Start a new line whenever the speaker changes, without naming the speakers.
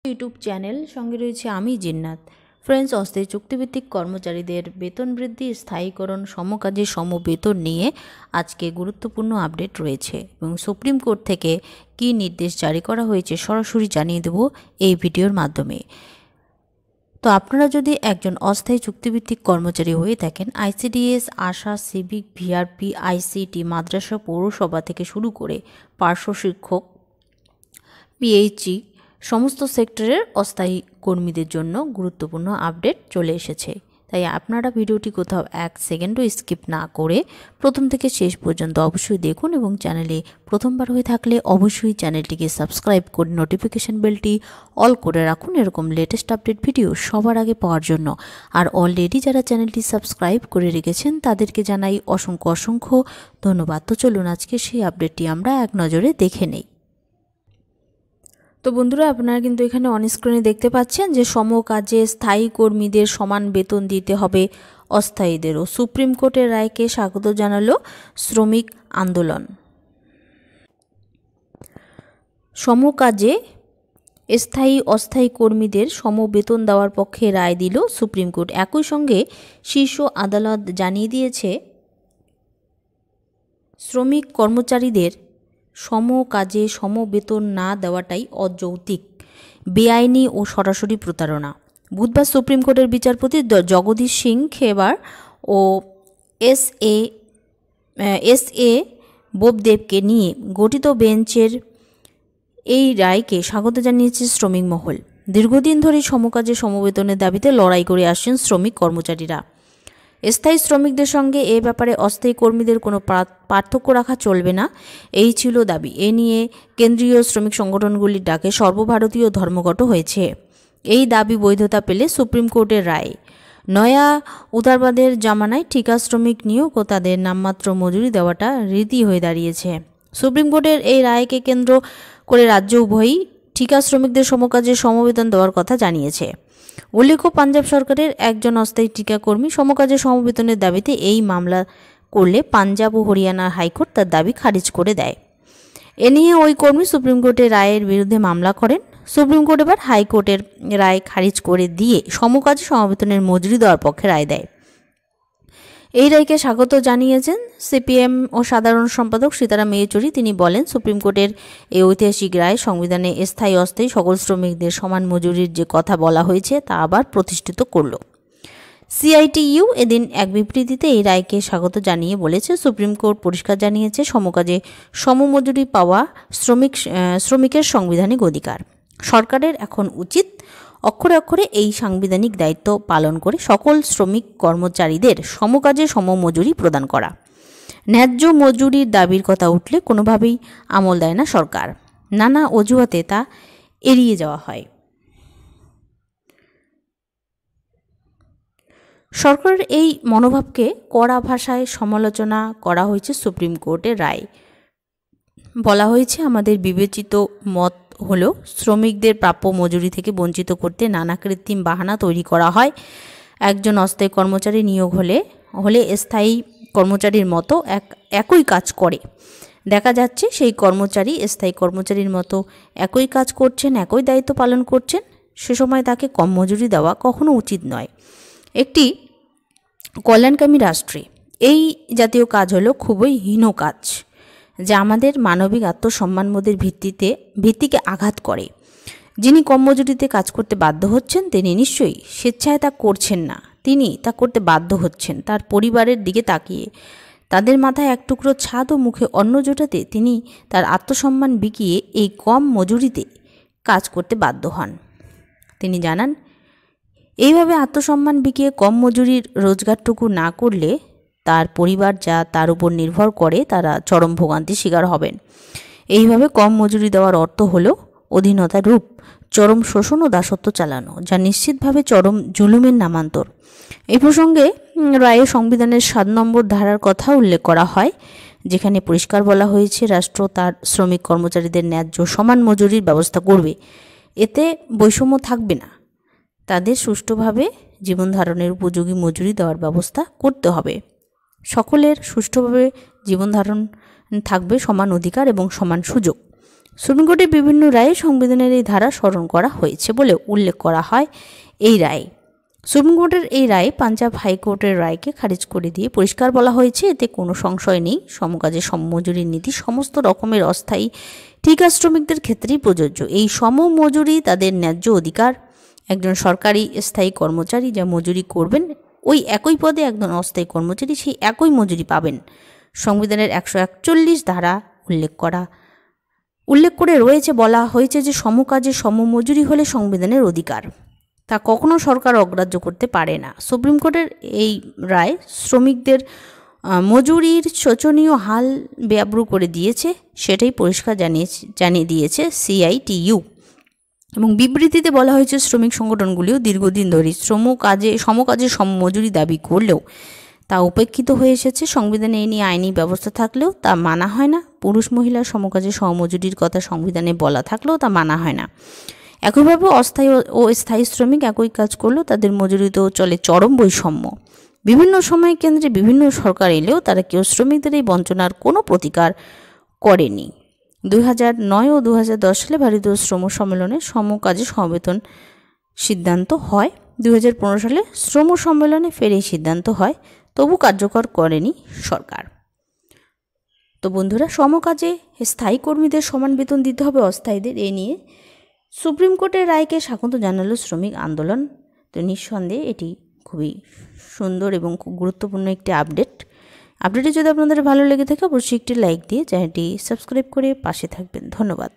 YouTube channel সঙ্গে রয়েছে আমি জিন্নাত। ফ্রেন্ডস, অস্থায়ী চুক্তিভিত্তিক কর্মচারীদের বেতন বৃদ্ধি, স্থায়ীকরণ, সমকাজে সমবেতন নিয়ে আজকে গুরুত্বপূর্ণ আপডেট রয়েছে এবং সুপ্রিম কোর্ট থেকে কী নির্দেশ জারি করা হয়েছে সরাসরি জানিয়ে দেব এই ভিডিওর মাধ্যমে। তো আপনারা যদি একজন অস্থায়ী চুক্তিভিত্তিক কর্মচারী হয়ে থাকেন, আইসিডিএস, আশা, সিভিক, ভিআরপি, আইসিটি, মাদ্রাসা, পৌরসভা থেকে শুরু করে পার্শ্ব শিক্ষক, পিএইচই সমস্ত সেক্টরের অস্থায়ী কর্মীদের জন্য গুরুত্বপূর্ণ আপডেট চলে এসেছে। তাই আপনারা ভিডিওটি কোথাও এক সেকেন্ডও স্কিপ না করে প্রথম থেকে শেষ পর্যন্ত অবশ্যই দেখুন এবং চ্যানেলে প্রথমবার হয়ে থাকলে অবশ্যই চ্যানেলটিকে সাবস্ক্রাইব করে নোটিফিকেশন বেলটি অল করে রাখুন এরকম লেটেস্ট আপডেট ভিডিও সবার আগে পাওয়ার জন্য। আর অলরেডি যারা চ্যানেলটি সাবস্ক্রাইব করে রেখেছেন তাদেরকে জানাই অসংখ্য ধন্যবাদ। তো চলুন আজকে সেই আপডেটটি আমরা এক নজরে দেখে নেই। তো বন্ধুরা, আপনারা কিন্তু এখানে অন স্ক্রিনে দেখতে পাচ্ছেন যে সমকাজে স্থায়ী কর্মীদের সমান বেতন দিতে হবে অস্থায়ীদেরও। সুপ্রিম কোর্টের রায়কে স্বাগত জানালো শ্রমিক আন্দোলন। সমকাজে স্থায়ী অস্থায়ী কর্মীদের সমবেতন দেওয়ার পক্ষে রায় দিল সুপ্রিম কোর্ট। একই সঙ্গে শীর্ষ আদালত জানিয়ে দিয়েছে শ্রমিক কর্মচারীদের সম কাজে সমবেতন না দেওয়াটাই অযৌক্তিক, বেআইনি ও সরাসরি প্রতারণা। বুধবার সুপ্রিম কোর্টের বিচারপতি জগদীশ সিং খেবার ও এস এ বোবদেবকে নিয়ে গঠিত বেঞ্চের এই রায়কে স্বাগত জানিয়েছে শ্রমিক মহল। দীর্ঘদিন ধরে সমকাজে সমবেতনের দাবিতে লড়াই করে আসছেন শ্রমিক কর্মচারীরা। স্থায়ী শ্রমিকদের সঙ্গে এ ব্যাপারে অস্থায়ী কর্মীদের কোনো পার্থক্য রাখা চলবে না, এই ছিল দাবি। এ নিয়ে কেন্দ্রীয় শ্রমিক সংগঠনগুলির ডাকে সর্বভারতীয় ধর্মঘট হয়েছে। এই দাবি বৈধতা পেলে সুপ্রিম কোর্টের রায়। নয়া উদারবাদের জামানায় ঠিকা শ্রমিক নিয়োগ ও তাদের নামমাত্র মজুরি দেওয়াটা রীতি হয়ে দাঁড়িয়েছে। সুপ্রিম কোর্টের এই রায়কে কেন্দ্র করে রাজ্য উভয়ই ঠিকা শ্রমিকদের সমকাজে সমবেতন দেওয়ার কথা জানিয়েছে। উল্লেখ্য, পাঞ্জাব সরকারের একজন অস্থায়ী ঠিকাকর্মী সমকাজে সমবেতনের দাবিতে এই মামলা করলে পাঞ্জাব ও হরিয়ানা হাইকোর্ট তার দাবি খারিজ করে দেয়। এ নিয়ে ওই কর্মী সুপ্রিম কোর্টের রায়ের বিরুদ্ধে মামলা করেন। সুপ্রিম কোর্ট এবার হাইকোর্টের রায় খারিজ করে দিয়ে সমকাজে সমবেতনের মজুরি দেওয়ার পক্ষে রায় দেয়। এই রায়কে স্বাগত জানিয়েছেন সিপিএম ও সাধারণ সম্পাদক সীতারাম ইয়েচুরি। তিনি বলেন, সুপ্রিম কোর্টের এই ঐতিহাসিক রায় সংবিধানে স্থায়ী অস্থায়ী সকল শ্রমিকদের সমান মজুরির যে কথা বলা হয়েছে তা আবার প্রতিষ্ঠিত করল। সিআইটিইউ এদিন এক বিবৃতিতে এই রায়কে স্বাগত জানিয়ে বলেছে, সুপ্রিম কোর্ট পরিষ্কার জানিয়েছে সমকাজে সমমজুরি পাওয়া শ্রমিকের সাংবিধানিক অধিকার। সরকারের এখন উচিত অক্ষরে অক্ষরে এই সাংবিধানিক দায়িত্ব পালন করে সকল শ্রমিক কর্মচারীদের সমকাজে সমমজুরি প্রদান করা। ন্যায্য মজুরির দাবির কথা উঠলে কোনোভাবেই আমল দেয় না সরকার। নানা অজুহাতে তা এড়িয়ে যাওয়া হয়। সরকারের এই মনোভাবকে কড়া ভাষায় সমালোচনা করা হয়েছে সুপ্রিম কোর্টের রায়। বলা হয়েছে, আমাদের বিবেচিত মত হলো শ্রমিকদের প্রাপ্য মজুরি থেকে বঞ্চিত করতে নানা কৃত্রিম বাহানা তৈরি করা হয়। একজন অস্থায়ী কর্মচারী নিয়োগ হলে স্থায়ী কর্মচারীর মতো একই কাজ করে। দেখা যাচ্ছে সেই কর্মচারী স্থায়ী কর্মচারীর মতো একই কাজ করছেন, একই দায়িত্ব পালন করছেন, সে সময় তাকে কম মজুরি দেওয়া কখনো উচিত নয়। একটি কল্যাণকামী রাষ্ট্রে এই জাতীয় কাজ হলো খুবই হীন কাজ, যা আমাদের মানবিক আত্মসম্মানবোধের ভিত্তিকে আঘাত করে। যিনি কম মজুরিতে কাজ করতে বাধ্য হচ্ছেন তিনি নিশ্চয়ই স্বেচ্ছায় তা করছেন না, তিনি তা করতে বাধ্য হচ্ছেন তার পরিবারের দিকে তাকিয়ে। তাদের মাথায় এক টুকরো ছাদ ও মুখে অন্ন জোটাতে তিনি তার আত্মসম্মান বিকিয়ে এই কম মজুরিতে কাজ করতে বাধ্য হন। তিনি জানান, এইভাবে আত্মসম্মান বিকিয়ে কম মজুরির রোজগারটুকু না করলে তার পরিবার যা তার উপর নির্ভর করে তারা চরম ভোগান্তির শিকার হবেন। এইভাবে কম মজুরি দেওয়ার অর্থ হলো অধীনতার রূপ, চরম শোষণ ও দাসত্ব চালানো, যা নিশ্চিতভাবে চরম জুলুমের নামান্তর। এই প্রসঙ্গে রায়ে সংবিধানের 7 নম্বর ধারার কথা উল্লেখ করা হয়, যেখানে পরিষ্কার বলা হয়েছে রাষ্ট্র তার শ্রমিক কর্মচারীদের ন্যায্য সমান মজুরির ব্যবস্থা করবে। এতে বৈষম্য থাকবে না, তাদের সুষ্ঠুভাবে জীবন ধারণের উপযোগী মজুরি দেওয়ার ব্যবস্থা করতে হবে। সকলের সুষ্ঠুভাবে জীবন ধারণ থাকবে, সমান অধিকার এবং সমান সুযোগ। সুপ্রিম কোর্টের বিভিন্ন রায়ে সংবিধানের এই ধারা স্মরণ করা হয়েছে বলে উল্লেখ করা হয় এই রায়ে। সুপ্রিম কোর্টের এই রায় পাঞ্জাব হাইকোর্টের রায়কে খারিজ করে দিয়ে পরিষ্কার বলা হয়েছে, এতে কোনো সংশয় নেই, সমকাজে সমমজুরির নীতি সমস্ত রকমের অস্থায়ী ঠিকা শ্রমিকদের ক্ষেত্রেই প্রযোজ্য। এই সমমজুরি তাদের ন্যায্য অধিকার। একজন সরকারি স্থায়ী কর্মচারী যা মজুরি করবেন, ওই একই পদে একজন অস্থায়ী কর্মচারী সেই একই মজুরি পাবেন। সংবিধানের 141 ধারা উল্লেখ করে রয়েছে, বলা হয়েছে যে সমকাজে সমমজুরি হলে সংবিধানের অধিকার, তা কখনো সরকার অগ্রাহ্য করতে পারে না। সুপ্রিম কোর্টের এই রায় শ্রমিকদের মজুরির শোচনীয় হাল বেআব্রু করে দিয়েছে, সেটাই পরিষ্কার জানিয়ে দিয়েছে CITU। এবং বিবৃতিতে বলা হয়েছে, শ্রমিক সংগঠনগুলিও দীর্ঘদিন ধরে সমকাজে সমমজুরি দাবি করলেও তা উপেক্ষিত হয়ে এসেছে। সংবিধানে এ নিয়ে আইনি ব্যবস্থা থাকলেও তা মানা হয় না। পুরুষ মহিলা সমকাজে সমমজুরির কথা সংবিধানে বলা থাকলেও তা মানা হয় না। একইভাবে অস্থায়ী ও স্থায়ী শ্রমিক একই কাজ করলেও তাদের মজুরিতেও চলে চরম বৈষম্য। বিভিন্ন সময় কেন্দ্রে বিভিন্ন সরকার এলেও তারা কেউ শ্রমিকদের এই বঞ্চনার কোনো প্রতিকার করেনি। 2009 ও 2010 সালে ভারতীয় শ্রম সম্মেলনে সমকাজে সমবেতন সিদ্ধান্ত হয়। 2015 সালে শ্রম সম্মেলনে ফের এই সিদ্ধান্ত হয়, তবু কার্যকর করেনি সরকার। তো বন্ধুরা, সমকাজে স্থায়ী কর্মীদের সমান বেতন দিতে হবে অস্থায়ীদের, এ নিয়ে সুপ্রিম কোর্টের রায়কে স্বাগত জানালো শ্রমিক আন্দোলন। তো নিঃসন্দেহে এটি খুবই সুন্দর এবং খুব গুরুত্বপূর্ণ একটি আপডেটটি যদি আপনাদের ভালো লেগে থাকে অবশ্যই একটি লাইক দিয়ে চ্যানেলটি সাবস্ক্রাইব করে পাশে থাকবেন। ধন্যবাদ।